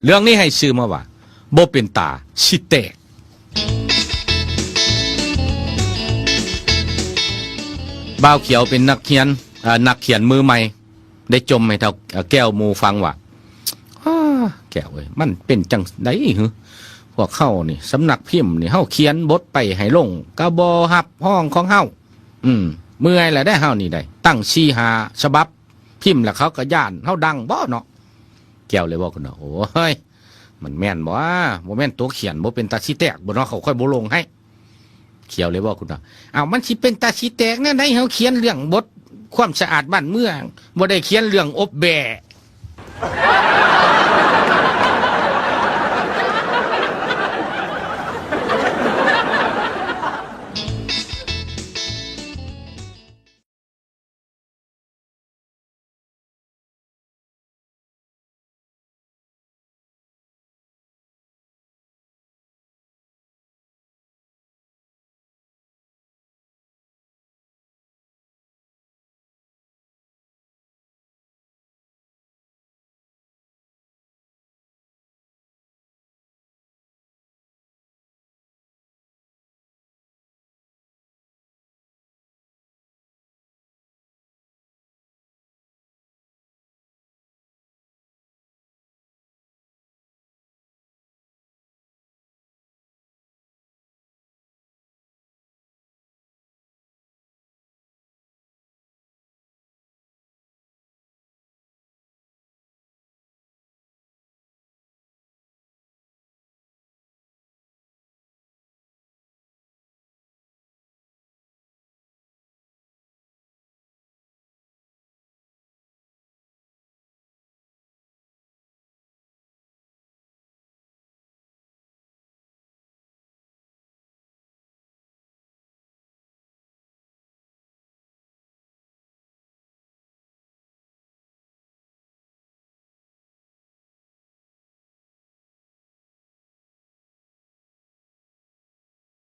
เรื่องนี้ให้ชื่อมาว่าบ่เป็นตาสิแตกบ่าวเขียวเป็นนักเขียนมือใหม่ได้จมให้เท่าแก้วมูฟังว่าแก้วเอ้ยมันเป็นจังได๋หึพวกเฮานี่สำนักพิมพ์นี่เฮาเขียนบทไปให้ลงก็บ่รับห้องของเฮาเมื่อยแล้วได้เฮานี่ได้ตั้ง4-5ฉบับพิมพ์แล้วเขาก็ย่านเฮาดังบ่เนาะแก้วเลยบอกกันเนาะโอ้ยมันแม่นบ่แม่นตัวเขียนบ่เป็นตาสิแตกบ่เนาะเขาค่อยบ่ลงให้เขียวเลยบอกคุณเนาะมันสิเป็นตาสิแตกแน่ได้เฮาเขียนเรื่องบทความสะอาดบ้านเมืองบ่ได้เขียนเรื่องอบแบะ